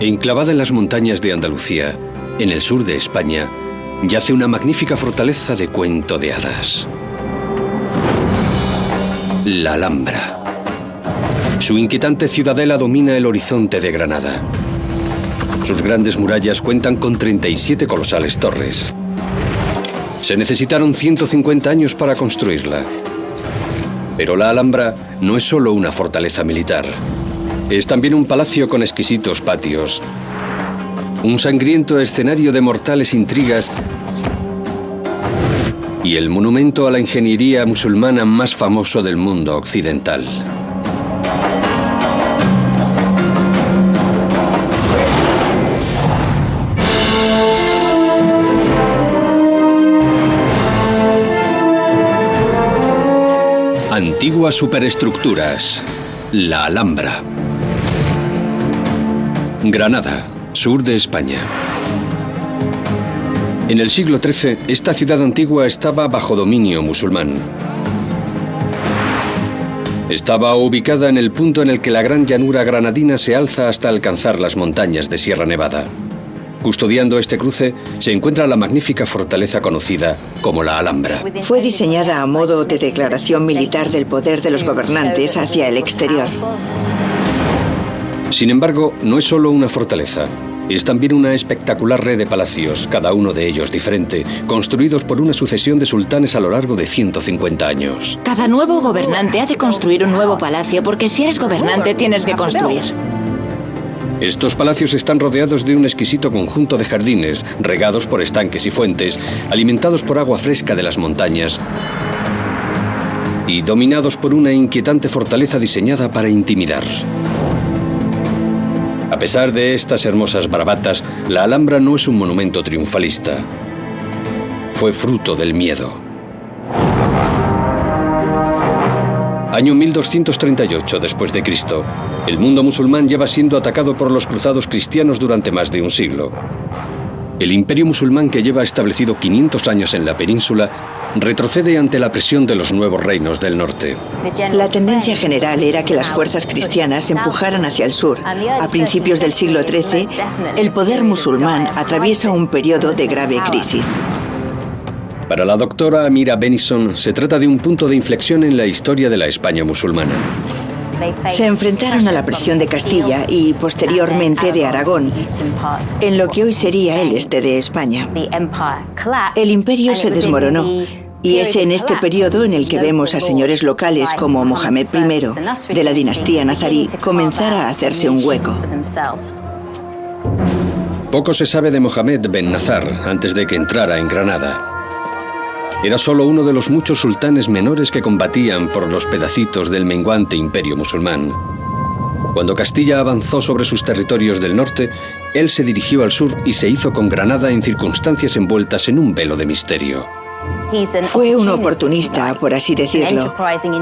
Enclavada en las montañas de Andalucía, en el sur de España, yace una magnífica fortaleza de cuento de hadas. La Alhambra. Su inquietante ciudadela domina el horizonte de Granada. Sus grandes murallas cuentan con 37 colosales torres. Se necesitaron 150 años para construirla. Pero la Alhambra no es solo una fortaleza militar. Es también un palacio con exquisitos patios, un sangriento escenario de mortales intrigas y el monumento a la ingeniería musulmana más famoso del mundo occidental. Antiguas superestructuras. La Alhambra. Granada, sur de España. En el siglo XIII, esta ciudad antigua estaba bajo dominio musulmán. Estaba ubicada en el punto en el que la gran llanura granadina se alza hasta alcanzar las montañas de Sierra Nevada. Custodiando este cruce se encuentra la magnífica fortaleza conocida como la Alhambra. Fue diseñada a modo de declaración militar del poder de los gobernantes hacia el exterior. Sin embargo, no es solo una fortaleza. Es también una espectacular red de palacios, cada uno de ellos diferente, construidos por una sucesión de sultanes a lo largo de 150 años. Cada nuevo gobernante ha de construir un nuevo palacio, porque si eres gobernante tienes que construir. Estos palacios están rodeados de un exquisito conjunto de jardines, regados por estanques y fuentes, alimentados por agua fresca de las montañas y dominados por una inquietante fortaleza diseñada para intimidar. A pesar de estas hermosas bravatas, la Alhambra no es un monumento triunfalista. Fue fruto del miedo. Año 1238 después de Cristo. El mundo musulmán lleva siendo atacado por los cruzados cristianos durante más de un siglo. El imperio musulmán, que lleva establecido 500 años en la península, retrocede ante la presión de los nuevos reinos del norte. La tendencia general era que las fuerzas cristianas empujaran hacia el sur. A principios del siglo XIII, el poder musulmán atraviesa un periodo de grave crisis. Para la doctora Amira Bennison, se trata de un punto de inflexión en la historia de la España musulmana. Se enfrentaron a la presión de Castilla y, posteriormente, de Aragón, en lo que hoy sería el este de España. El imperio se desmoronó, y es en este periodo en el que vemos a señores locales como Mohamed I, de la dinastía nazarí, comenzar a hacerse un hueco. Poco se sabe de Mohamed Ben Nazar antes de que entrara en Granada. Era solo uno de los muchos sultanes menores que combatían por los pedacitos del menguante imperio musulmán. Cuando Castilla avanzó sobre sus territorios del norte, él se dirigió al sur y se hizo con Granada en circunstancias envueltas en un velo de misterio. Fue un oportunista, por así decirlo,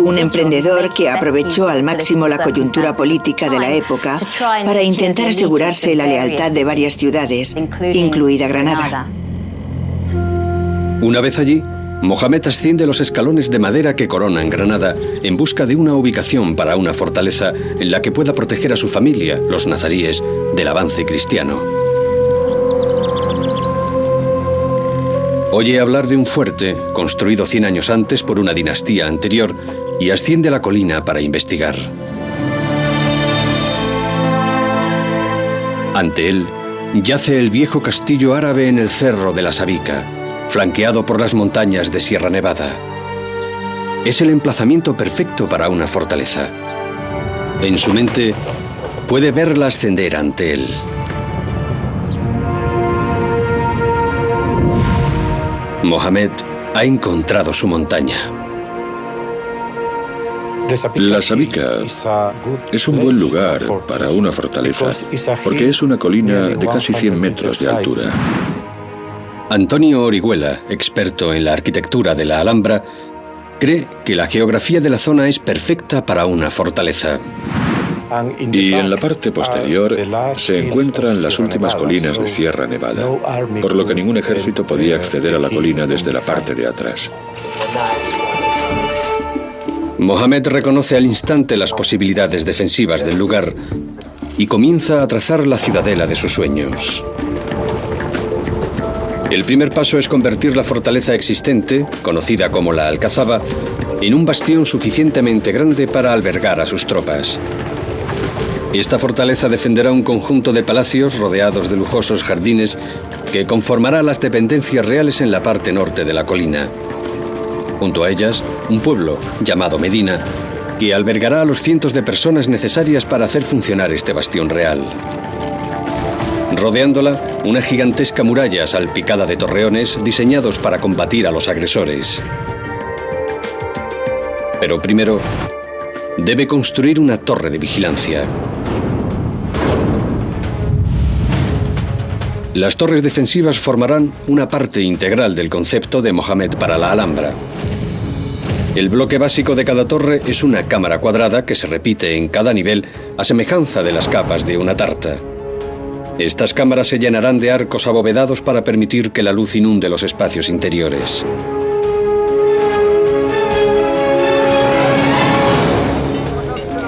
un emprendedor que aprovechó al máximo la coyuntura política de la época para intentar asegurarse la lealtad de varias ciudades, incluida Granada. Una vez allí, Mohamed asciende los escalones de madera que coronan Granada en busca de una ubicación para una fortaleza en la que pueda proteger a su familia, los nazaríes, del avance cristiano. Oye hablar de un fuerte construido 100 años antes por una dinastía anterior y asciende a la colina para investigar. Ante él yace el viejo castillo árabe en el Cerro de la Sabica, flanqueado por las montañas de Sierra Nevada. Es el emplazamiento perfecto para una fortaleza. En su mente, puede verla ascender ante él. Mohamed ha encontrado su montaña. La Sabica es un buen lugar para una fortaleza, porque es una colina de casi 100 metros de altura. Antonio Orihuela, experto en la arquitectura de la Alhambra, cree que la geografía de la zona es perfecta para una fortaleza. Y en la parte posterior se encuentran las últimas colinas de Sierra Nevada, por lo que ningún ejército podía acceder a la colina desde la parte de atrás. Mohamed reconoce al instante las posibilidades defensivas del lugar y comienza a trazar la ciudadela de sus sueños. El primer paso es convertir la fortaleza existente, conocida como la Alcazaba, en un bastión suficientemente grande para albergar a sus tropas. Esta fortaleza defenderá un conjunto de palacios rodeados de lujosos jardines que conformará las dependencias reales en la parte norte de la colina. Junto a ellas, un pueblo, llamado Medina, que albergará a los cientos de personas necesarias para hacer funcionar este bastión real. Rodeándola, una gigantesca muralla salpicada de torreones diseñados para combatir a los agresores. Pero primero, debe construir una torre de vigilancia. Las torres defensivas formarán una parte integral del concepto de Mohamed para la Alhambra. El bloque básico de cada torre es una cámara cuadrada que se repite en cada nivel a semejanza de las capas de una tarta. Estas cámaras se llenarán de arcos abovedados para permitir que la luz inunde los espacios interiores.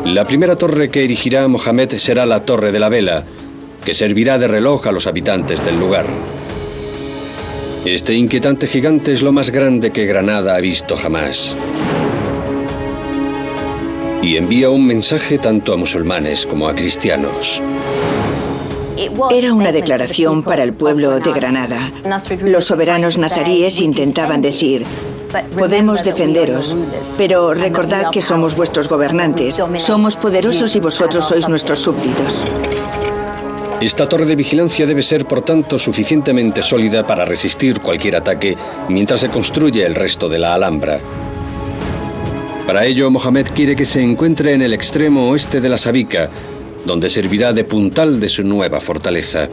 La primera torre que erigirá Mohamed será la Torre de la Vela, que servirá de reloj a los habitantes del lugar. Este inquietante gigante es lo más grande que Granada ha visto jamás. Y envía un mensaje tanto a musulmanes como a cristianos. Era una declaración para el pueblo de Granada. Los soberanos nazaríes intentaban decir: podemos defenderos, pero recordad que somos vuestros gobernantes. Somos poderosos y vosotros sois nuestros súbditos. Esta torre de vigilancia debe ser, por tanto, suficientemente sólida para resistir cualquier ataque mientras se construye el resto de la Alhambra. Para ello, Mohamed quiere que se encuentre en el extremo oeste de la Sabica, donde servirá de puntal de su nueva fortaleza.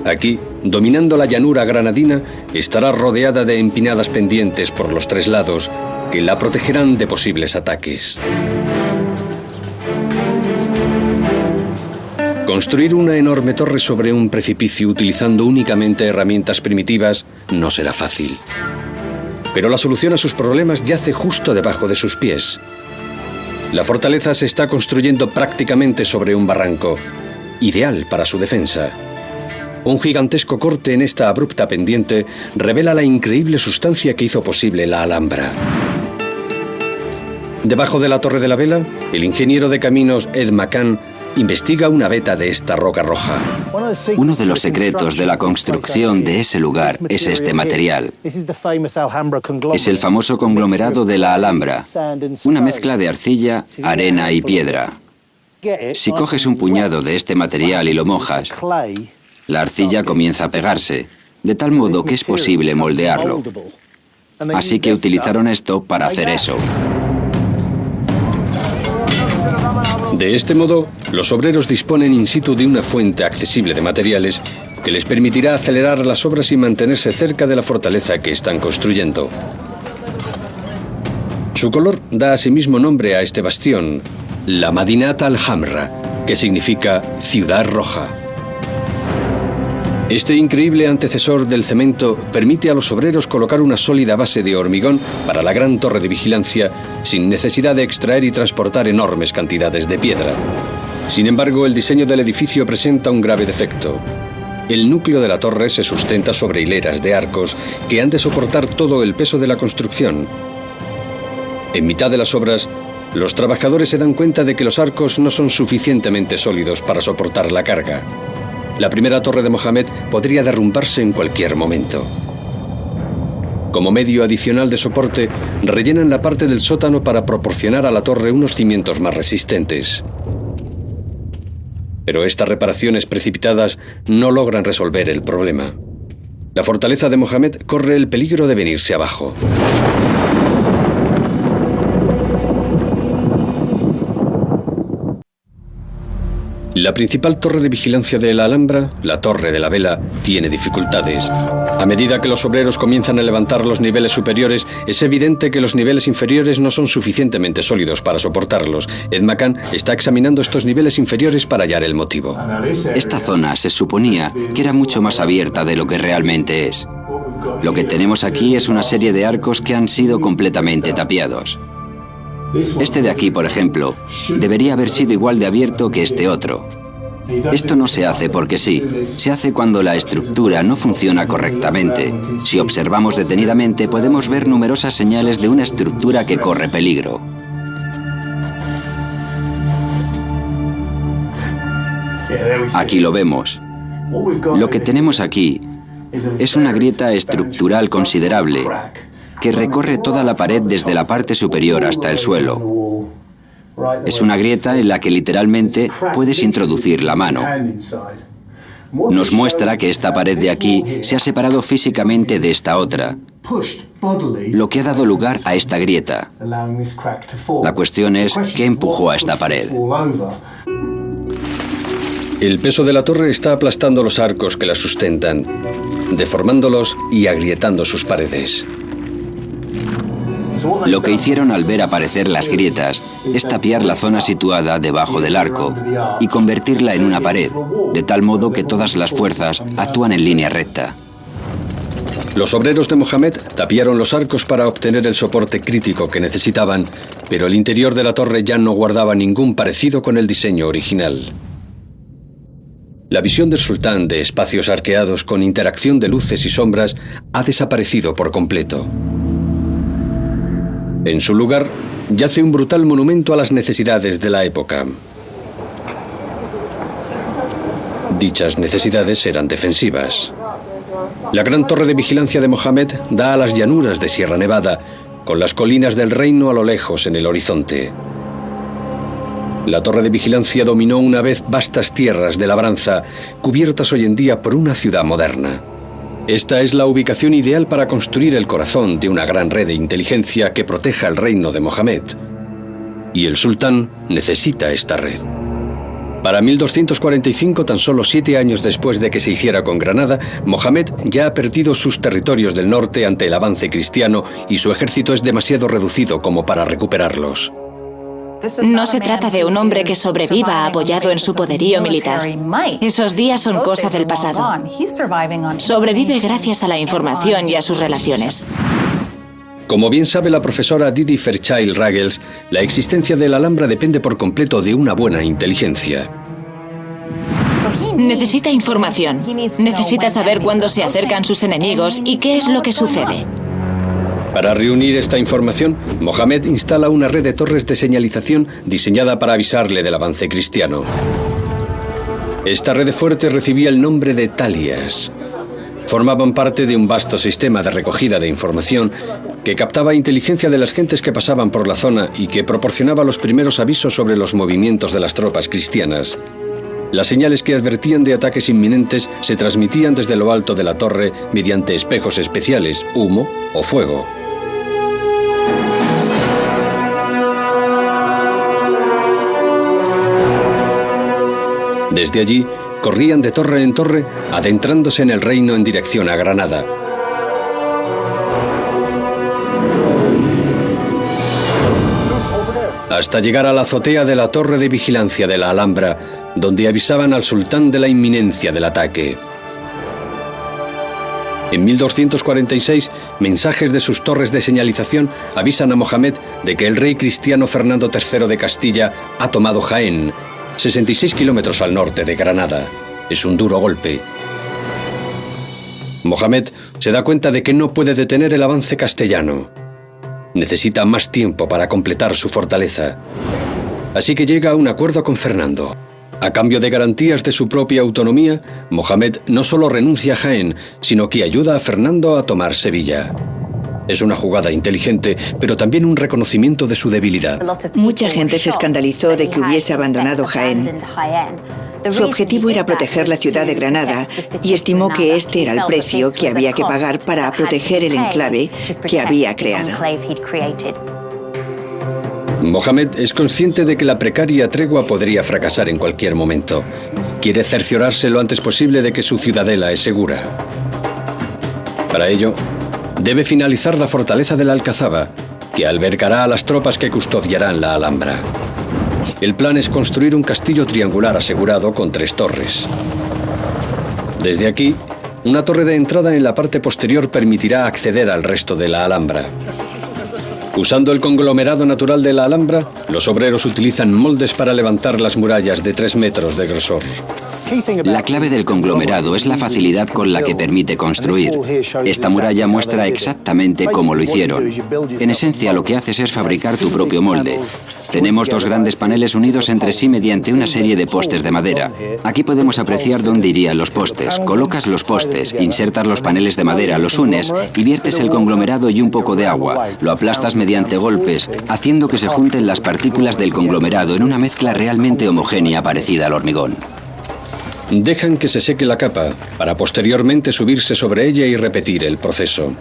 Aquí, dominando la llanura granadina, estará rodeada de empinadas pendientes por los tres lados, que la protegerán de posibles ataques. Construir una enorme torre sobre un precipicio utilizando únicamente herramientas primitivas no será fácil. Pero la solución a sus problemas yace justo debajo de sus pies. La fortaleza se está construyendo prácticamente sobre un barranco, ideal para su defensa. Un gigantesco corte en esta abrupta pendiente revela la increíble sustancia que hizo posible la Alhambra. Debajo de la Torre de la Vela, el ingeniero de caminos Ed McCann investiga una veta de esta roca roja. Uno de los secretos de la construcción de ese lugar es este material. Es el famoso conglomerado de la Alhambra, una mezcla de arcilla, arena y piedra. Si coges un puñado de este material y lo mojas, la arcilla comienza a pegarse, de tal modo que es posible moldearlo. Así que utilizaron esto para hacer eso. De este modo, los obreros disponen in situ de una fuente accesible de materiales que les permitirá acelerar las obras y mantenerse cerca de la fortaleza que están construyendo. Su color da asimismo nombre a este bastión, la Madinat al-Hamra, que significa ciudad roja. Este increíble antecesor del cemento permite a los obreros colocar una sólida base de hormigón para la gran torre de vigilancia sin necesidad de extraer y transportar enormes cantidades de piedra. Sin embargo, el diseño del edificio presenta un grave defecto. El núcleo de la torre se sustenta sobre hileras de arcos que han de soportar todo el peso de la construcción. En mitad de las obras, los trabajadores se dan cuenta de que los arcos no son suficientemente sólidos para soportar la carga. La primera torre de Mohamed podría derrumbarse en cualquier momento. Como medio adicional de soporte, rellenan la parte del sótano para proporcionar a la torre unos cimientos más resistentes. Pero estas reparaciones precipitadas no logran resolver el problema. La fortaleza de Mohamed corre el peligro de venirse abajo. La principal torre de vigilancia de la Alhambra, la Torre de la Vela, tiene dificultades. A medida que los obreros comienzan a levantar los niveles superiores, es evidente que los niveles inferiores no son suficientemente sólidos para soportarlos. Ed McCann está examinando estos niveles inferiores para hallar el motivo. Esta zona se suponía que era mucho más abierta de lo que realmente es. Lo que tenemos aquí es una serie de arcos que han sido completamente tapiados. Este de aquí, por ejemplo, debería haber sido igual de abierto que este otro. Esto no se hace porque sí, se hace cuando la estructura no funciona correctamente. Si observamos detenidamente, podemos ver numerosas señales de una estructura que corre peligro. Aquí lo vemos. Lo que tenemos aquí es una grieta estructural considerable que recorre toda la pared desde la parte superior hasta el suelo. Es una grieta en la que literalmente puedes introducir la mano. Nos muestra que esta pared de aquí se ha separado físicamente de esta otra, lo que ha dado lugar a esta grieta. La cuestión es, ¿qué empujó a esta pared? El peso de la torre está aplastando los arcos que la sustentan, deformándolos y agrietando sus paredes. Lo que hicieron al ver aparecer las grietas es tapiar la zona situada debajo del arco y convertirla en una pared, de tal modo que todas las fuerzas actúan en línea recta. Los obreros de Mohamed tapiaron los arcos para obtener el soporte crítico que necesitaban, pero el interior de la torre ya no guardaba ningún parecido con el diseño original. La visión del sultán de espacios arqueados con interacción de luces y sombras ha desaparecido por completo. En su lugar, yace un brutal monumento a las necesidades de la época. Dichas necesidades eran defensivas. La gran torre de vigilancia de Mohamed da a las llanuras de Sierra Nevada, con las colinas del reino a lo lejos en el horizonte. La torre de vigilancia dominó una vez vastas tierras de labranza, cubiertas hoy en día por una ciudad moderna. Esta es la ubicación ideal para construir el corazón de una gran red de inteligencia que proteja el reino de Mohamed. Y el sultán necesita esta red. Para 1245, tan solo 7 años después de que se hiciera con Granada, Mohamed ya ha perdido sus territorios del norte ante el avance cristiano y su ejército es demasiado reducido como para recuperarlos. No se trata de un hombre que sobreviva apoyado en su poderío militar. Esos días son cosa del pasado. Sobrevive gracias a la información y a sus relaciones. Como bien sabe la profesora Didi Fairchild Ruggles, la existencia de la Alhambra depende por completo de una buena inteligencia. Necesita información. Necesita saber cuándo se acercan sus enemigos y qué es lo que sucede. Para reunir esta información, Mohamed instala una red de torres de señalización diseñada para avisarle del avance cristiano. Esta red de fuertes recibía el nombre de talías. Formaban parte de un vasto sistema de recogida de información que captaba inteligencia de las gentes que pasaban por la zona y que proporcionaba los primeros avisos sobre los movimientos de las tropas cristianas. Las señales que advertían de ataques inminentes se transmitían desde lo alto de la torre mediante espejos especiales, humo o fuego. Desde allí, corrían de torre en torre, adentrándose en el reino en dirección a Granada. Hasta llegar a la azotea de la torre de vigilancia de la Alhambra, donde avisaban al sultán de la inminencia del ataque. En 1246, mensajes de sus torres de señalización avisan a Mohamed de que el rey cristiano Fernando III de Castilla ha tomado Jaén, 66 kilómetros al norte de Granada. Es un duro golpe. Mohamed se da cuenta de que no puede detener el avance castellano. Necesita más tiempo para completar su fortaleza. Así que llega a un acuerdo con Fernando. A cambio de garantías de su propia autonomía, Mohamed no solo renuncia a Jaén, sino que ayuda a Fernando a tomar Sevilla. Es una jugada inteligente, pero también un reconocimiento de su debilidad. Mucha gente se escandalizó de que hubiese abandonado Jaén. Su objetivo era proteger la ciudad de Granada y estimó que este era el precio que había que pagar para proteger el enclave que había creado. Mohamed es consciente de que la precaria tregua podría fracasar en cualquier momento. Quiere cerciorarse lo antes posible de que su ciudadela es segura. Para ello, debe finalizar la fortaleza de la Alcazaba, que albergará a las tropas que custodiarán la Alhambra. El plan es construir un castillo triangular asegurado con 3 torres. Desde aquí, una torre de entrada en la parte posterior permitirá acceder al resto de la Alhambra. Usando el conglomerado natural de la Alhambra, los obreros utilizan moldes para levantar las murallas de 3 metros de grosor. La clave del conglomerado es la facilidad con la que permite construir. Esta muralla muestra exactamente cómo lo hicieron. En esencia, lo que haces es fabricar tu propio molde. Tenemos 2 grandes paneles unidos entre sí mediante una serie de postes de madera. Aquí podemos apreciar dónde irían los postes. Colocas los postes, insertas los paneles de madera, los unes y viertes el conglomerado y un poco de agua. Lo aplastas mediante golpes, haciendo que se junten las partículas del conglomerado en una mezcla realmente homogénea parecida al hormigón. Dejan que se seque la capa, para posteriormente subirse sobre ella y repetir el proceso.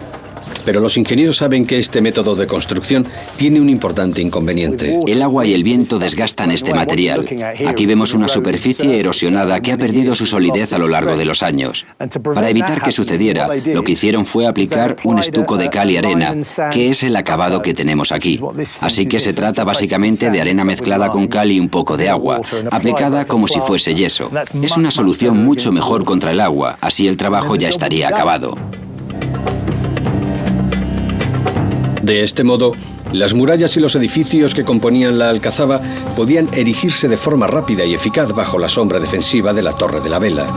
Pero los ingenieros saben que este método de construcción tiene un importante inconveniente. El agua y el viento desgastan este material. Aquí vemos una superficie erosionada que ha perdido su solidez a lo largo de los años. Para evitar que sucediera, lo que hicieron fue aplicar un estuco de cal y arena, que es el acabado que tenemos aquí. Así que se trata básicamente de arena mezclada con cal y un poco de agua, aplicada como si fuese yeso. Es una solución mucho mejor contra el agua, así el trabajo ya estaría acabado. De este modo, las murallas y los edificios que componían la alcazaba podían erigirse de forma rápida y eficaz bajo la sombra defensiva de la Torre de la Vela.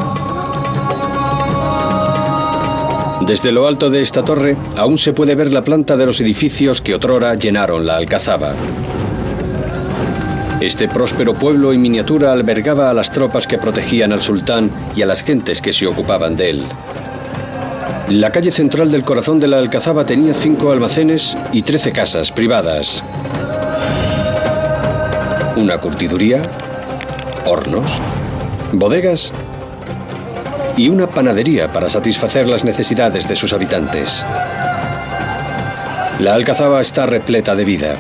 Desde lo alto de esta torre, aún se puede ver la planta de los edificios que otrora llenaron la alcazaba. Este próspero pueblo en miniatura albergaba a las tropas que protegían al sultán y a las gentes que se ocupaban de él. La calle central del corazón de la alcazaba tenía 5 almacenes y 13 casas privadas. Una curtiduría, hornos, bodegas y una panadería para satisfacer las necesidades de sus habitantes. La alcazaba está repleta de vida.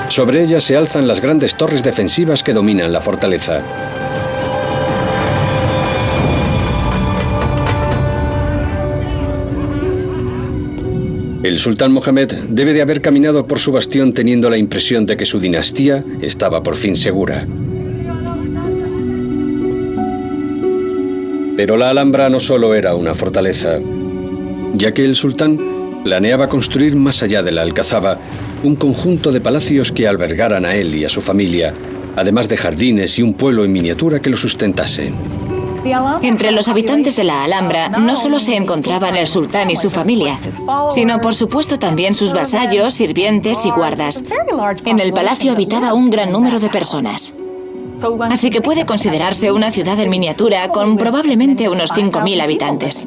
Sobre ella se alzan las grandes torres defensivas que dominan la fortaleza. El sultán Mohamed debe de haber caminado por su bastión teniendo la impresión de que su dinastía estaba por fin segura. Pero la Alhambra no solo era una fortaleza, ya que el sultán planeaba construir más allá de la alcazaba un conjunto de palacios que albergaran a él y a su familia, además de jardines y un pueblo en miniatura que lo sustentasen. Entre los habitantes de la Alhambra no solo se encontraban el sultán y su familia, sino por supuesto también sus vasallos, sirvientes y guardas. En el palacio habitaba un gran número de personas. Así que puede considerarse una ciudad en miniatura con probablemente unos 5.000 habitantes.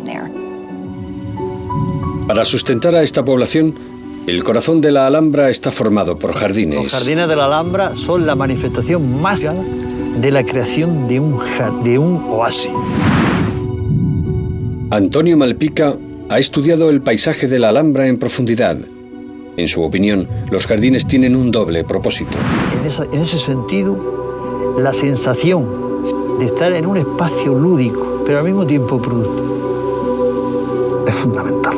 Para sustentar a esta población, el corazón de la Alhambra está formado por jardines. Los jardines de la Alhambra son la manifestación más grande de la creación de un oasis. Antonio Malpica ha estudiado el paisaje de la Alhambra en profundidad. En su opinión, los jardines tienen un doble propósito. En ese sentido, la sensación de estar en un espacio lúdico, pero al mismo tiempo productivo, es fundamental.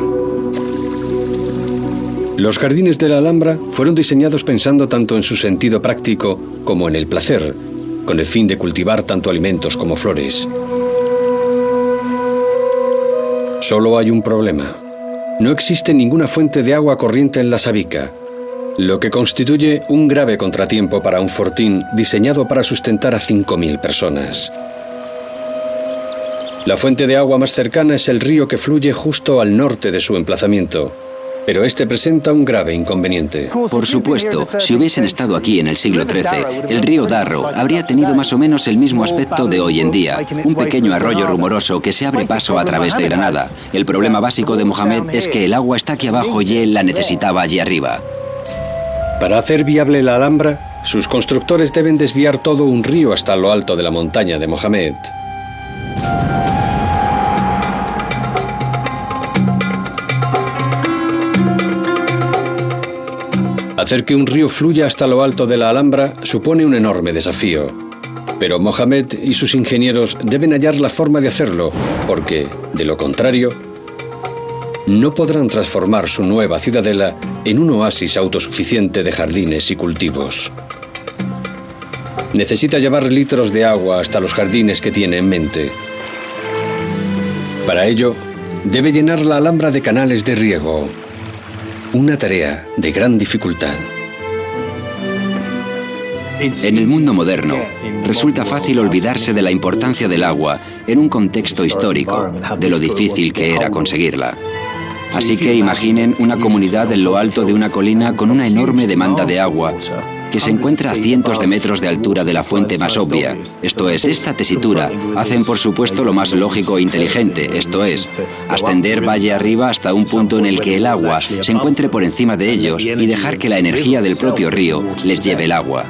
Los jardines de la Alhambra fueron diseñados pensando tanto en su sentido práctico como en el placer, con el fin de cultivar tanto alimentos como flores. Solo hay un problema. No existe ninguna fuente de agua corriente en la Sabica, lo que constituye un grave contratiempo para un fortín diseñado para sustentar a 5.000 personas. La fuente de agua más cercana es el río que fluye justo al norte de su emplazamiento, pero este presenta un grave inconveniente. Por supuesto, si hubiesen estado aquí en el siglo XIII, el río Darro habría tenido más o menos el mismo aspecto de hoy en día, un pequeño arroyo rumoroso que se abre paso a través de Granada. El problema básico de Mohamed es que el agua está aquí abajo y él la necesitaba allí arriba. Para hacer viable la Alhambra, sus constructores deben desviar todo un río hasta lo alto de la montaña de Mohamed. Hacer que un río fluya hasta lo alto de la Alhambra supone un enorme desafío. Pero Mohamed y sus ingenieros deben hallar la forma de hacerlo, porque, de lo contrario, no podrán transformar su nueva ciudadela en un oasis autosuficiente de jardines y cultivos. Necesita llevar litros de agua hasta los jardines que tiene en mente. Para ello, debe llenar la Alhambra de canales de riego, una tarea de gran dificultad. En el mundo moderno, resulta fácil olvidarse de la importancia del agua en un contexto histórico, de lo difícil que era conseguirla. Así que imaginen una comunidad en lo alto de una colina con una enorme demanda de agua, que se encuentra a cientos de metros de altura de la fuente más obvia. Esto es, esta tesitura. Hacen, por supuesto, lo más lógico e inteligente, esto es, ascender valle arriba hasta un punto en el que el agua se encuentre por encima de ellos y dejar que la energía del propio río les lleve el agua.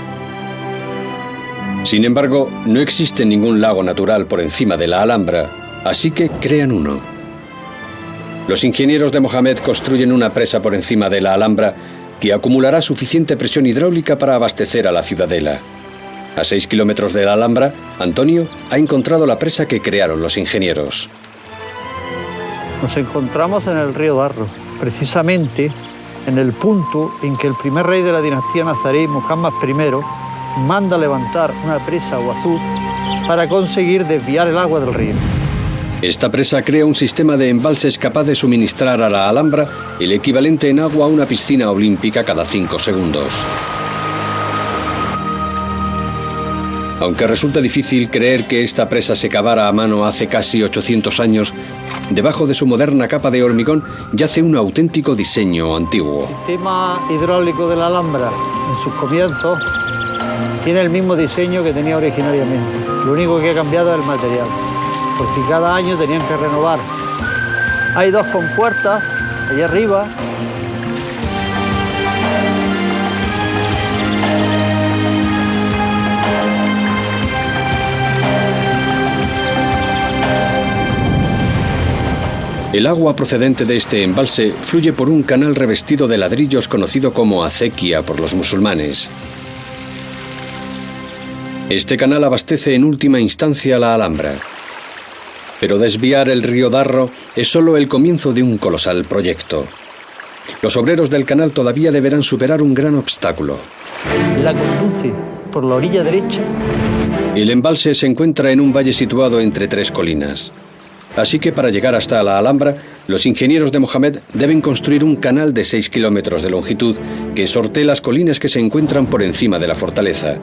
Sin embargo, no existe ningún lago natural por encima de la Alhambra, así que crean uno. Los ingenieros de Mohamed construyen una presa por encima de la Alhambra que acumulará suficiente presión hidráulica para abastecer a la ciudadela. A 6 kilómetros de la Alhambra, Antonio ha encontrado la presa que crearon los ingenieros. Nos encontramos en el río Darro, precisamente en el punto en que el primer rey de la dinastía nazarí, Muhammad I, manda levantar una presa o azud para conseguir desviar el agua del río. Esta presa crea un sistema de embalses capaz de suministrar a la Alhambra el equivalente en agua a una piscina olímpica cada 5 segundos. Aunque resulta difícil creer que esta presa se cavara a mano hace casi 800 años, debajo de su moderna capa de hormigón yace un auténtico diseño antiguo. El sistema hidráulico de la Alhambra, en sus comienzos, tiene el mismo diseño que tenía originariamente. Lo único que ha cambiado es el material, porque cada año tenían que renovar. Hay 2 compuertas allá arriba. El agua procedente de este embalse fluye por un canal revestido de ladrillos conocido como acequia por los musulmanes. Este canal abastece en última instancia la Alhambra. Pero desviar el río Darro es solo el comienzo de un colosal proyecto. Los obreros del canal todavía deberán superar un gran obstáculo. La conduce por la orilla derecha. El embalse se encuentra en un valle situado entre 3 colinas. Así que para llegar hasta la Alhambra, los ingenieros de Mohamed deben construir un canal de 6 kilómetros de longitud que sortee las colinas que se encuentran por encima de la fortaleza.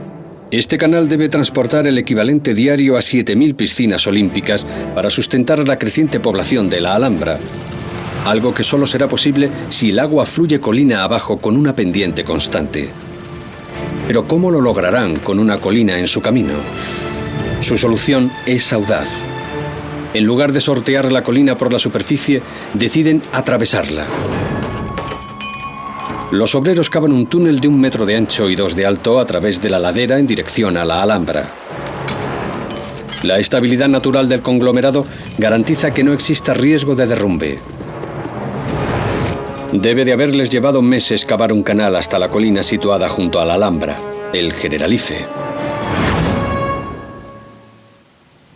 Este canal debe transportar el equivalente diario a 7.000 piscinas olímpicas para sustentar a la creciente población de la Alhambra, algo que solo será posible si el agua fluye colina abajo con una pendiente constante. Pero ¿cómo lo lograrán con una colina en su camino? Su solución es audaz. En lugar de sortear la colina por la superficie, deciden atravesarla. Los obreros cavan un túnel de 1 metro de ancho y 2 de alto a través de la ladera en dirección a la Alhambra. La estabilidad natural del conglomerado garantiza que no exista riesgo de derrumbe. Debe de haberles llevado meses cavar un canal hasta la colina situada junto a la Alhambra, el Generalife.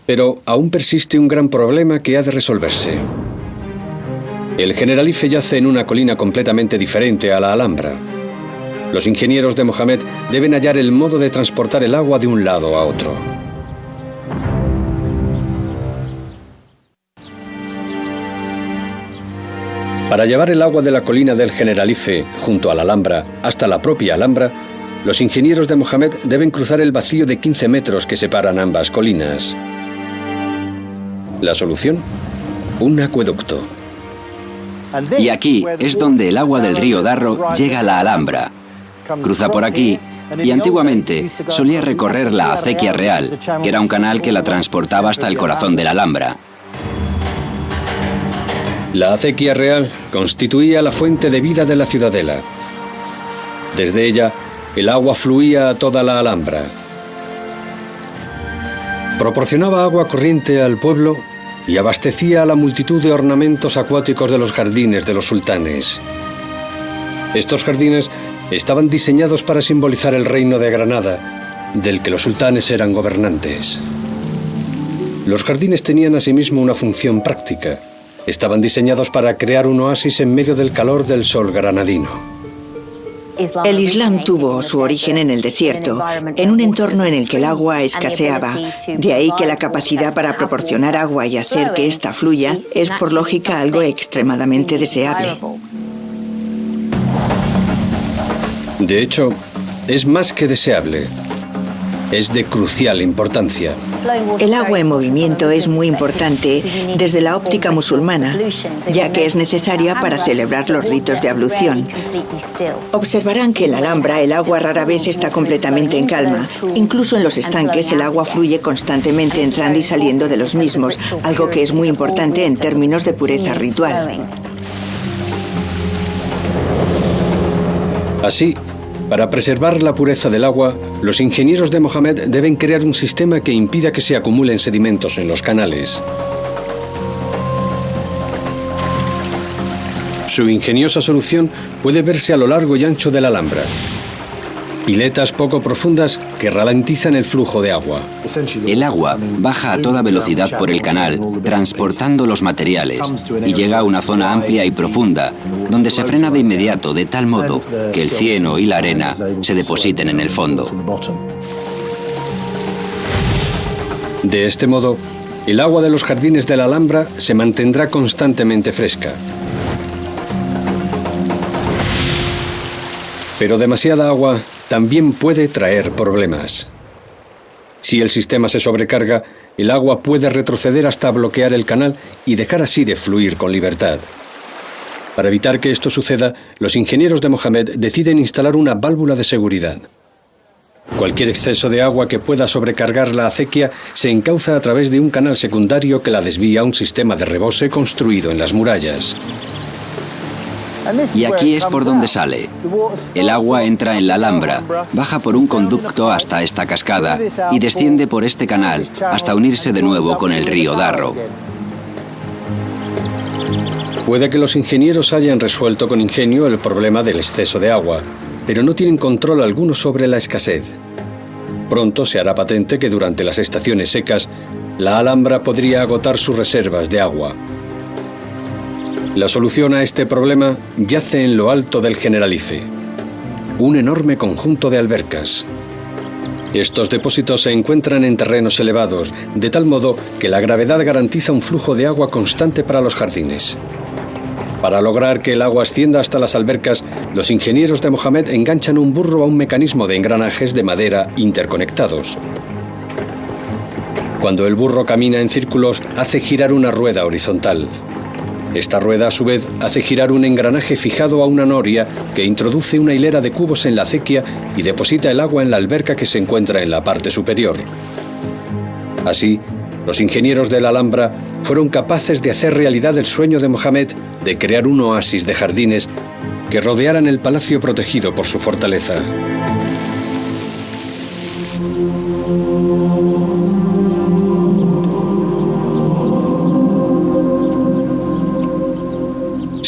Pero aún persiste un gran problema que ha de resolverse. El Generalife yace en una colina completamente diferente a la Alhambra. Los ingenieros de Mohamed deben hallar el modo de transportar el agua de un lado a otro. Para llevar el agua de la colina del Generalife junto a la Alhambra hasta la propia Alhambra, los ingenieros de Mohamed deben cruzar el vacío de 15 metros que separan ambas colinas. ¿La solución? Un acueducto. Y aquí es donde el agua del río Darro llega a la Alhambra. Cruza por aquí y antiguamente solía recorrer la acequia real, que era un canal que la transportaba hasta el corazón de la Alhambra. La acequia real constituía la fuente de vida de la ciudadela. Desde ella, el agua fluía a toda la Alhambra. Proporcionaba agua corriente al pueblo y abastecía a la multitud de ornamentos acuáticos de los jardines de los sultanes. Estos jardines estaban diseñados para simbolizar el reino de Granada, del que los sultanes eran gobernantes. Los jardines tenían asimismo una función práctica. Estaban diseñados para crear un oasis en medio del calor del sol granadino. El Islam tuvo su origen en el desierto, en un entorno en el que el agua escaseaba. De ahí que la capacidad para proporcionar agua y hacer que ésta fluya es por lógica algo extremadamente deseable. De hecho, es más que deseable. Es de crucial importancia. El agua en movimiento es muy importante desde la óptica musulmana, ya que es necesaria para celebrar los ritos de ablución. Observarán que en la Alhambra el agua rara vez está completamente en calma. Incluso en los estanques el agua fluye constantemente entrando y saliendo de los mismos, algo que es muy importante en términos de pureza ritual. Así, para preservar la pureza del agua, los ingenieros de Mohammed deben crear un sistema que impida que se acumulen sedimentos en los canales. Su ingeniosa solución puede verse a lo largo y ancho de la Alhambra. Piletas poco profundas que ralentizan el flujo de agua. El agua baja a toda velocidad por el canal, transportando los materiales, y llega a una zona amplia y profunda, donde se frena de inmediato de tal modo que el cieno y la arena se depositen en el fondo. De este modo, el agua de los jardines de la Alhambra se mantendrá constantemente fresca. Pero demasiada agua también puede traer problemas. Si el sistema se sobrecarga, el agua puede retroceder hasta bloquear el canal y dejar así de fluir con libertad. Para evitar que esto suceda, los ingenieros de Mohammed deciden instalar una válvula de seguridad. Cualquier exceso de agua que pueda sobrecargar la acequia se encauza a través de un canal secundario que la desvía a un sistema de rebose construido en las murallas. Y aquí es por donde sale. El agua entra en la Alhambra, baja por un conducto hasta esta cascada y desciende por este canal hasta unirse de nuevo con el río Darro. Puede que los ingenieros hayan resuelto con ingenio el problema del exceso de agua, pero no tienen control alguno sobre la escasez. Pronto se hará patente que durante las estaciones secas, la Alhambra podría agotar sus reservas de agua. La solución a este problema yace en lo alto del Generalife, un enorme conjunto de albercas. Estos depósitos se encuentran en terrenos elevados, de tal modo que la gravedad garantiza un flujo de agua constante para los jardines. Para lograr que el agua ascienda hasta las albercas, los ingenieros de Mohammed enganchan un burro a un mecanismo de engranajes de madera interconectados. Cuando el burro camina en círculos, hace girar una rueda horizontal. Esta rueda, a su vez, hace girar un engranaje fijado a una noria que introduce una hilera de cubos en la acequia y deposita el agua en la alberca que se encuentra en la parte superior. Así, los ingenieros de la Alhambra fueron capaces de hacer realidad el sueño de Mohammed de crear un oasis de jardines que rodearan el palacio protegido por su fortaleza.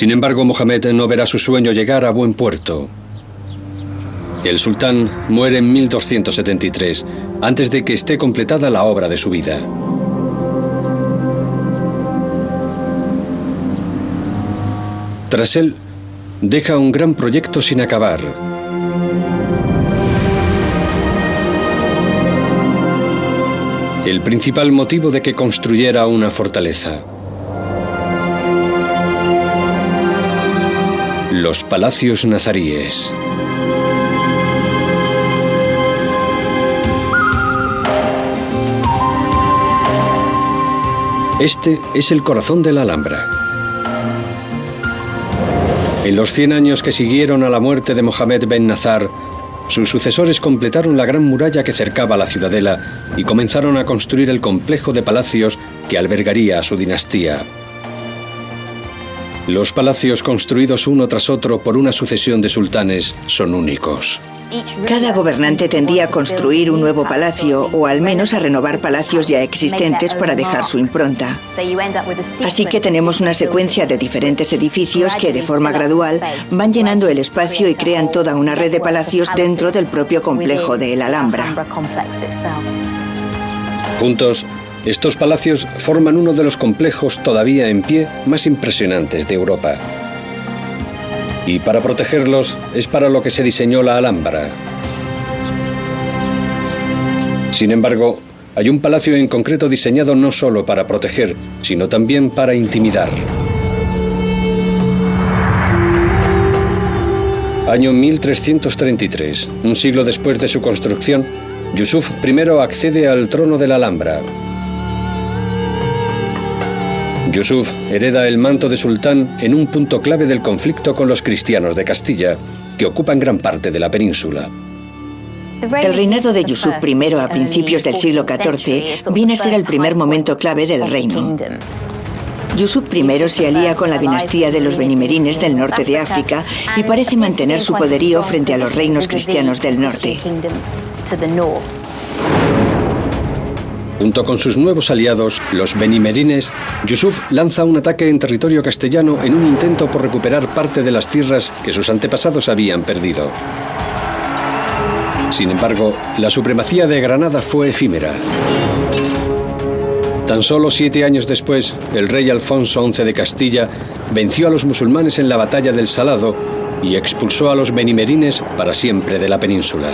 Sin embargo, Mohammed no verá su sueño llegar a buen puerto. El sultán muere en 1273, antes de que esté completada la obra de su vida. Tras él, deja un gran proyecto sin acabar. El principal motivo de que construyera una fortaleza. Los palacios nazaríes. Este es el corazón de la Alhambra. En los 100 años que siguieron a la muerte de Mohammed ben Nazar, sus sucesores completaron la gran muralla que cercaba la ciudadela y comenzaron a construir el complejo de palacios que albergaría a su dinastía. Los palacios construidos uno tras otro por una sucesión de sultanes son únicos. Cada gobernante tendía a construir un nuevo palacio o al menos a renovar palacios ya existentes para dejar su impronta. Así que tenemos una secuencia de diferentes edificios que de forma gradual van llenando el espacio y crean toda una red de palacios dentro del propio complejo de la Alhambra. Juntos, estos palacios forman uno de los complejos todavía en pie más impresionantes de Europa. Y para protegerlos es para lo que se diseñó la Alhambra. Sin embargo, hay un palacio en concreto diseñado no solo para proteger, sino también para intimidar. Año 1333. Un siglo después de su construcción, Yusuf I accede al trono de la Alhambra. Yusuf hereda el manto de sultán en un punto clave del conflicto con los cristianos de Castilla, que ocupan gran parte de la península. El reinado de Yusuf I a principios del siglo XIV viene a ser el primer momento clave del reino. Yusuf I se alía con la dinastía de los benimerines del norte de África y parece mantener su poderío frente a los reinos cristianos del norte. Junto con sus nuevos aliados, los benimerines, Yusuf lanza un ataque en territorio castellano en un intento por recuperar parte de las tierras que sus antepasados habían perdido. Sin embargo, la supremacía de Granada fue efímera. Tan solo 7 años después, el rey Alfonso XI de Castilla venció a los musulmanes en la batalla del Salado y expulsó a los benimerines para siempre de la península.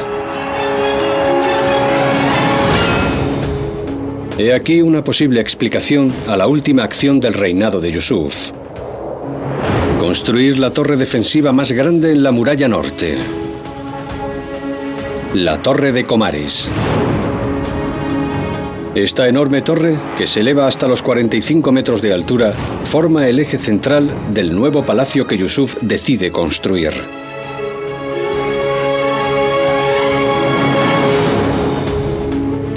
He aquí una posible explicación a la última acción del reinado de Yusuf: construir la torre defensiva más grande en la muralla norte, la Torre de Comares. Esta enorme torre, que se eleva hasta los 45 metros de altura, forma el eje central del nuevo palacio que Yusuf decide construir.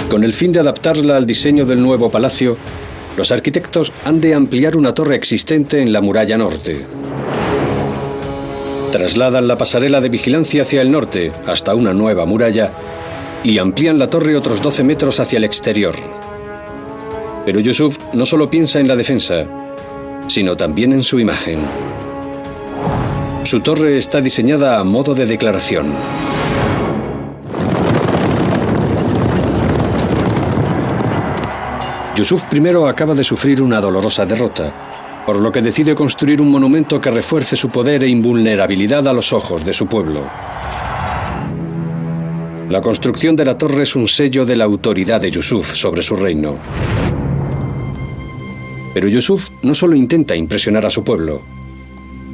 Con el fin de adaptarla al diseño del nuevo palacio, los arquitectos han de ampliar una torre existente en la muralla norte. Trasladan la pasarela de vigilancia hacia el norte, hasta una nueva muralla, y amplían la torre otros 12 metros hacia el exterior. Pero Yusuf no solo piensa en la defensa, sino también en su imagen. Su torre está diseñada a modo de declaración. Yusuf I acaba de sufrir una dolorosa derrota, por lo que decide construir un monumento que refuerce su poder e invulnerabilidad a los ojos de su pueblo. La construcción de la torre es un sello de la autoridad de Yusuf sobre su reino. Pero Yusuf no solo intenta impresionar a su pueblo,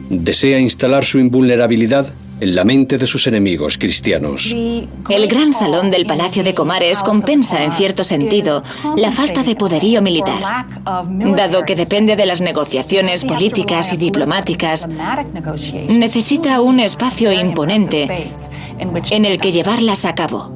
desea instalar su invulnerabilidad en la mente de sus enemigos cristianos. El gran salón del Palacio de Comares compensa, en cierto sentido, la falta de poderío militar, dado que depende de las negociaciones políticas y diplomáticas. Necesita un espacio imponente en el que llevarlas a cabo.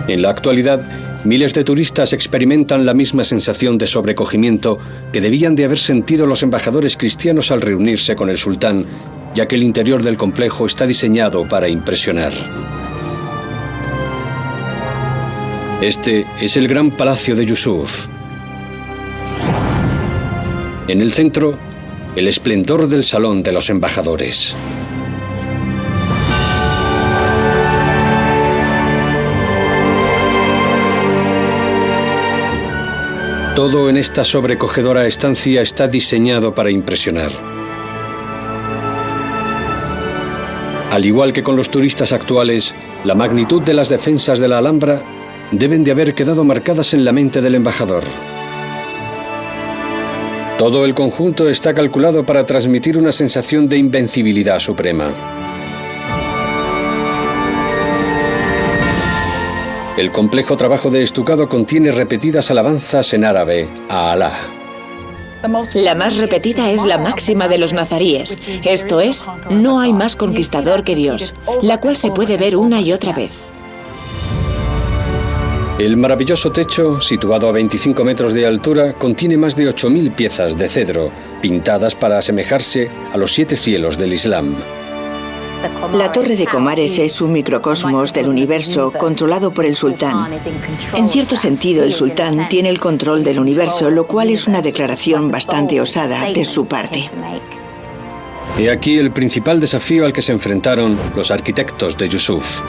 En la actualidad, miles de turistas experimentan la misma sensación de sobrecogimiento que debían de haber sentido los embajadores cristianos al reunirse con el sultán, ya que el interior del complejo está diseñado para impresionar. Este es el gran palacio de Yusuf. En el centro, el esplendor del salón de los embajadores. Todo en esta sobrecogedora estancia está diseñado para impresionar. Al igual que con los turistas actuales, la magnitud de las defensas de la Alhambra deben de haber quedado marcadas en la mente del embajador. Todo el conjunto está calculado para transmitir una sensación de invencibilidad suprema. El complejo trabajo de estucado contiene repetidas alabanzas en árabe a Alá. La más repetida es la máxima de los nazaríes, esto es, no hay más conquistador que Dios, la cual se puede ver una y otra vez. El maravilloso techo, situado a 25 metros de altura, contiene más de 8.000 piezas de cedro, pintadas para asemejarse a los 7 cielos del Islam. La Torre de Comares es un microcosmos del universo controlado por el sultán. En cierto sentido, el sultán tiene el control del universo, lo cual es una declaración bastante osada de su parte. He aquí el principal desafío al que se enfrentaron los arquitectos de Yusuf.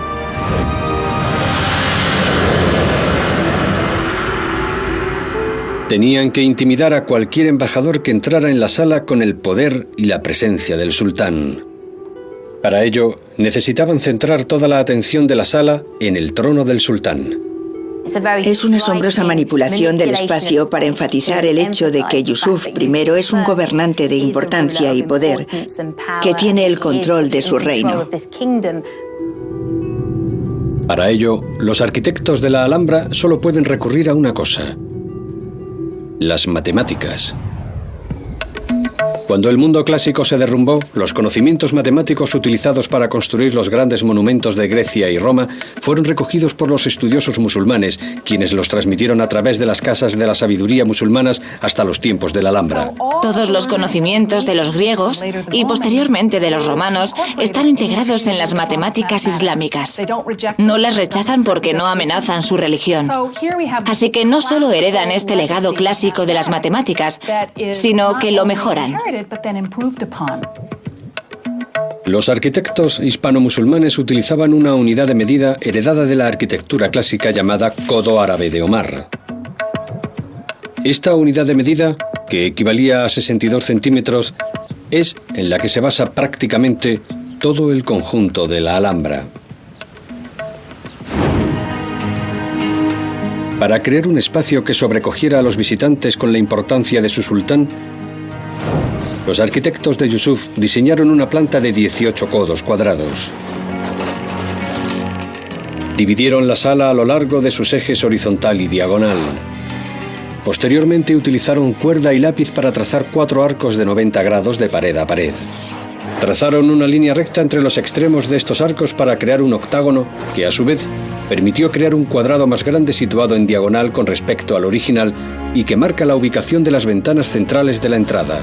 Tenían que intimidar a cualquier embajador que entrara en la sala con el poder y la presencia del sultán. Para ello, necesitaban centrar toda la atención de la sala en el trono del sultán. Es una asombrosa manipulación del espacio para enfatizar el hecho de que Yusuf I es un gobernante de importancia y poder que tiene el control de su reino. Para ello, los arquitectos de la Alhambra solo pueden recurrir a una cosa: las matemáticas. Cuando el mundo clásico se derrumbó, los conocimientos matemáticos utilizados para construir los grandes monumentos de Grecia y Roma fueron recogidos por los estudiosos musulmanes, quienes los transmitieron a través de las casas de la sabiduría musulmanas hasta los tiempos de la Alhambra. Todos los conocimientos de los griegos y posteriormente de los romanos están integrados en las matemáticas islámicas. No las rechazan porque no amenazan su religión. Así que no solo heredan este legado clásico de las matemáticas, sino que lo mejoran. Los arquitectos hispano-musulmanes utilizaban una unidad de medida heredada de la arquitectura clásica llamada Codo Árabe de Omar. Esta unidad de medida, que equivalía a 62 centímetros, es en la que se basa prácticamente todo el conjunto de la Alhambra. Para crear un espacio que sobrecogiera a los visitantes con la importancia de su sultán, los arquitectos de Yusuf diseñaron una planta de 18 codos cuadrados. Dividieron la sala a lo largo de sus ejes horizontal y diagonal. Posteriormente utilizaron cuerda y lápiz para trazar 4 arcos de 90 grados de pared a pared. Trazaron una línea recta entre los extremos de estos arcos para crear un octágono que, a su vez, permitió crear un cuadrado más grande situado en diagonal con respecto al original y que marca la ubicación de las ventanas centrales de la entrada.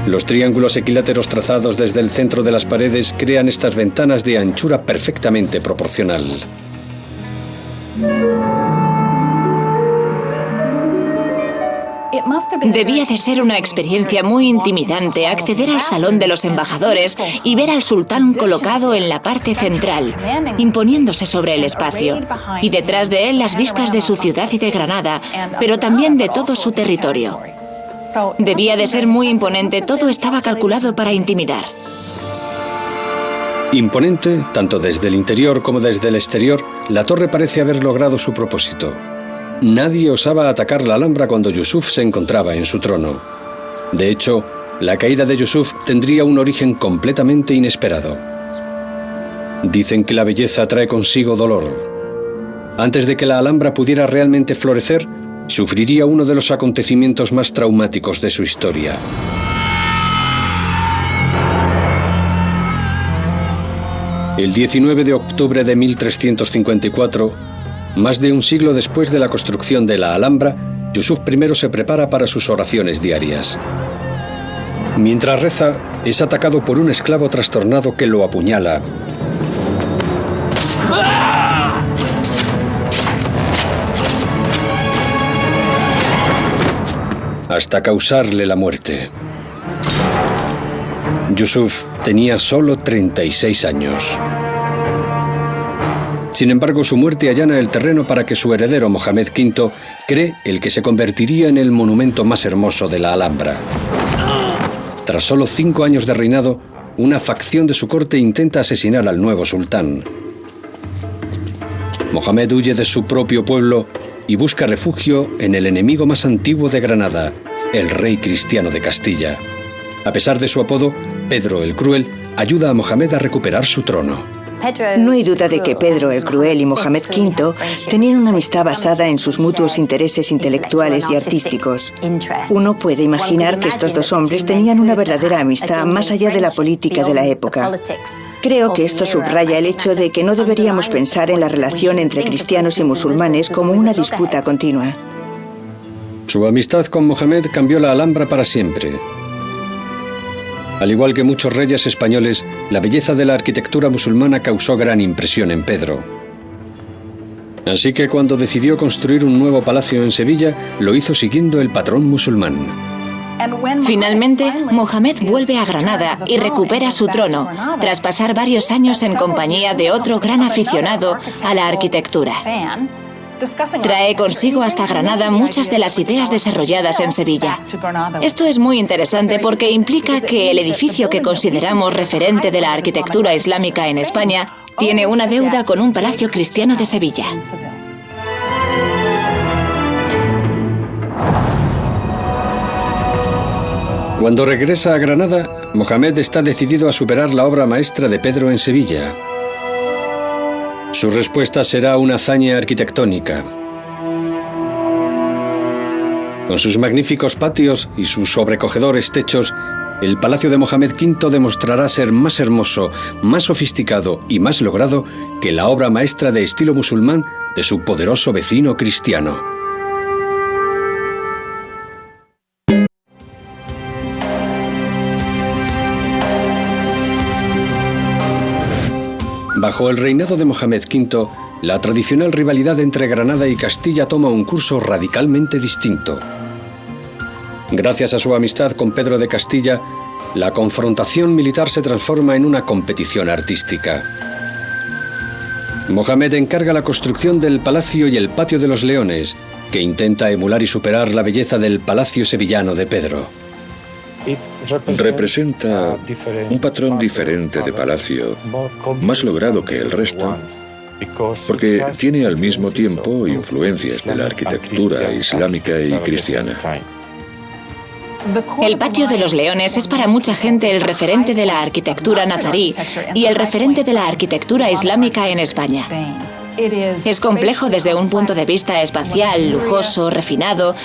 Los triángulos equiláteros trazados desde el centro de las paredes crean estas ventanas de anchura perfectamente proporcional. Debía de ser una experiencia muy intimidante acceder al salón de los embajadores y ver al sultán colocado en la parte central, imponiéndose sobre el espacio, y detrás de él las vistas de su ciudad y de Granada, pero también de todo su territorio. Debía de ser muy imponente, todo estaba calculado para intimidar. Imponente, tanto desde el interior como desde el exterior, la torre parece haber logrado su propósito. Nadie osaba atacar la Alhambra cuando Yusuf se encontraba en su trono. De hecho, la caída de Yusuf tendría un origen completamente inesperado. Dicen que la belleza trae consigo dolor. Antes de que la Alhambra pudiera realmente florecer, sufriría uno de los acontecimientos más traumáticos de su historia. El 19 de octubre de 1354, más de un siglo después de la construcción de la Alhambra, Yusuf I se prepara para sus oraciones diarias. Mientras reza, es atacado por un esclavo trastornado que lo apuñala. Hasta causarle la muerte. Yusuf tenía solo 36 años. Sin embargo, su muerte allana el terreno para que su heredero Mohamed V cree el que se convertiría en el monumento más hermoso de la Alhambra. Tras solo 5 años de reinado, una facción de su corte intenta asesinar al nuevo sultán. Mohamed huye de su propio pueblo y busca refugio en el enemigo más antiguo de Granada, el rey cristiano de Castilla. A pesar de su apodo, Pedro el Cruel ayuda a Mohamed a recuperar su trono. No hay duda de que Pedro el Cruel y Mohamed V tenían una amistad basada en sus mutuos intereses intelectuales y artísticos. Uno puede imaginar que estos dos hombres tenían una verdadera amistad más allá de la política de la época. Creo que esto subraya el hecho de que no deberíamos pensar en la relación entre cristianos y musulmanes como una disputa continua. Su amistad con Mohamed cambió la Alhambra para siempre. Al igual que muchos reyes españoles, la belleza de la arquitectura musulmana causó gran impresión en Pedro. Así que cuando decidió construir un nuevo palacio en Sevilla, lo hizo siguiendo el patrón musulmán. Finalmente, Mohamed vuelve a Granada y recupera su trono, tras pasar varios años en compañía de otro gran aficionado a la arquitectura. Trae consigo hasta Granada muchas de las ideas desarrolladas en Sevilla. Esto es muy interesante porque implica que el edificio que consideramos referente de la arquitectura islámica en España tiene una deuda con un palacio cristiano de Sevilla. Cuando regresa a Granada, Mohamed está decidido a superar la obra maestra de Pedro en Sevilla. Su respuesta será una hazaña arquitectónica. Con sus magníficos patios y sus sobrecogedores techos, el Palacio de Mohamed V demostrará ser más hermoso, más sofisticado y más logrado que la obra maestra de estilo musulmán de su poderoso vecino cristiano. Bajo el reinado de Mohamed V, la tradicional rivalidad entre Granada y Castilla toma un curso radicalmente distinto. Gracias a su amistad con Pedro de Castilla, la confrontación militar se transforma en una competición artística. Mohamed encarga la construcción del Palacio y el Patio de los Leones, que intenta emular y superar la belleza del Palacio sevillano de Pedro. Representa un patrón diferente de palacio, más logrado que el resto, porque tiene al mismo tiempo influencias de la arquitectura islámica y cristiana. El Patio de los Leones es para mucha gente el referente de la arquitectura nazarí y el referente de la arquitectura islámica en España. Es complejo desde un punto de vista espacial, lujoso, refinado,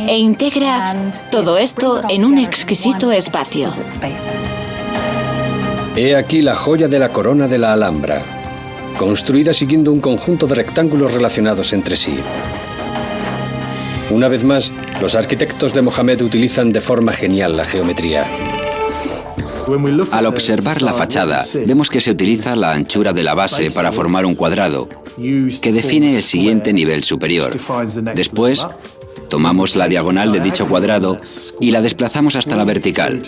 e integra todo esto en un exquisito espacio. He aquí la joya de la corona de la Alhambra, construida siguiendo un conjunto de rectángulos relacionados entre sí. Una vez más, los arquitectos de Mohamed utilizan de forma genial la geometría. Al observar la fachada, vemos que se utiliza la anchura de la base para formar un cuadrado, que define el siguiente nivel superior. Después, tomamos la diagonal de dicho cuadrado y la desplazamos hasta la vertical.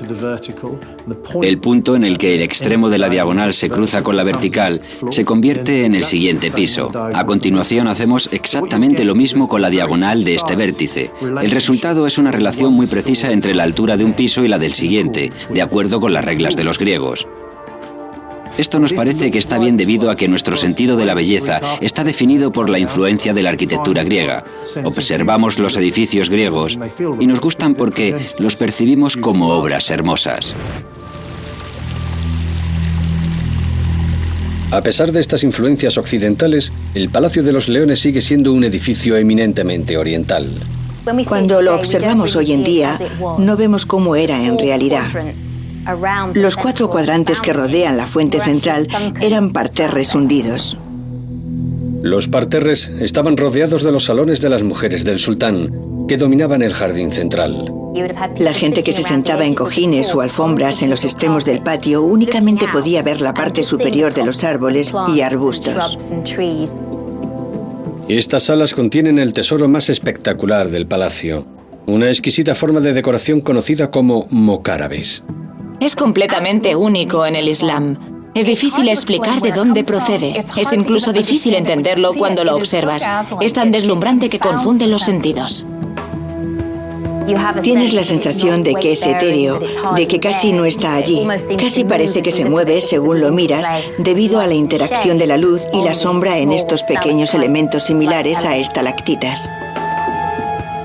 El punto en el que el extremo de la diagonal se cruza con la vertical se convierte en el siguiente piso. A continuación hacemos exactamente lo mismo con la diagonal de este vértice. El resultado es una relación muy precisa entre la altura de un piso y la del siguiente, de acuerdo con las reglas de los griegos. Esto nos parece que está bien debido a que nuestro sentido de la belleza está definido por la influencia de la arquitectura griega. Observamos los edificios griegos y nos gustan porque los percibimos como obras hermosas. A pesar de estas influencias occidentales, el Palacio de los Leones sigue siendo un edificio eminentemente oriental. Cuando lo observamos hoy en día, no vemos cómo era en realidad. Los 4 cuadrantes que rodean la fuente central eran parterres hundidos. Los parterres estaban rodeados de los salones de las mujeres del sultán, que dominaban el jardín central. La gente que se sentaba en cojines o alfombras en los extremos del patio únicamente podía ver la parte superior de los árboles y arbustos. Estas salas contienen el tesoro más espectacular del palacio, una exquisita forma de decoración conocida como mocárabes. Es completamente único en el Islam. Es difícil explicar de dónde procede. Es incluso difícil entenderlo cuando lo observas. Es tan deslumbrante que confunde los sentidos. Tienes la sensación de que es etéreo, de que casi no está allí. Casi parece que se mueve según lo miras, debido a la interacción de la luz y la sombra en estos pequeños elementos similares a estalactitas.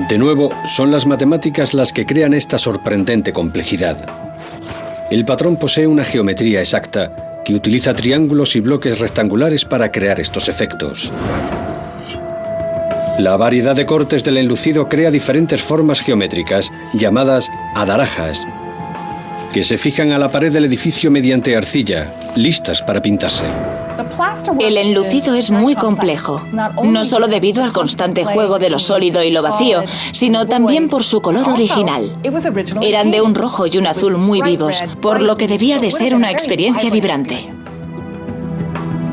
De nuevo, son las matemáticas las que crean esta sorprendente complejidad. El patrón posee una geometría exacta que utiliza triángulos y bloques rectangulares para crear estos efectos. La variedad de cortes del enlucido crea diferentes formas geométricas, llamadas adarajas, que se fijan a la pared del edificio mediante arcilla, listas para pintarse. El enlucido es muy complejo, no solo debido al constante juego de lo sólido y lo vacío, sino también por su color original. Eran de un rojo y un azul muy vivos, por lo que debía de ser una experiencia vibrante.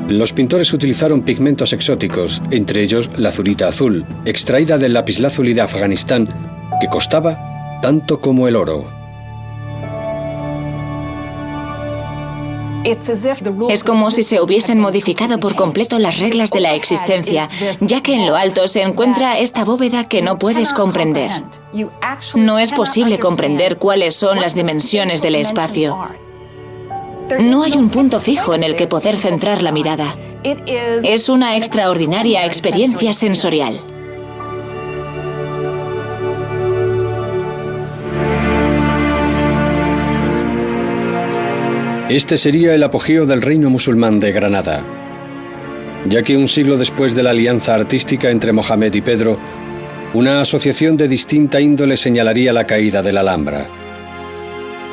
Los pintores utilizaron pigmentos exóticos, entre ellos la azurita azul, extraída del lapislázuli de Afganistán, que costaba tanto como el oro. Es como si se hubiesen modificado por completo las reglas de la existencia, ya que en lo alto se encuentra esta bóveda que no puedes comprender. No es posible comprender cuáles son las dimensiones del espacio. No hay un punto fijo en el que poder centrar la mirada. Es una extraordinaria experiencia sensorial. Este sería el apogeo del reino musulmán de Granada, ya que un siglo después de la alianza artística entre Mohamed y Pedro, una asociación de distinta índole señalaría la caída de la Alhambra.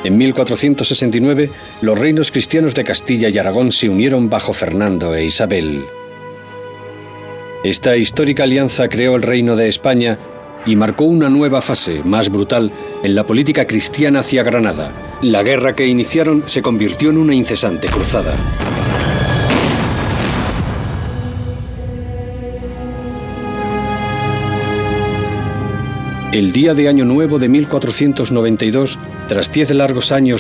En 1469, los reinos cristianos de Castilla y Aragón se unieron bajo Fernando e Isabel. Esta histórica alianza creó el Reino de España y marcó una nueva fase, más brutal, en la política cristiana hacia Granada. La guerra que iniciaron se convirtió en una incesante cruzada. El día de Año Nuevo de 1492, tras 10 largos años de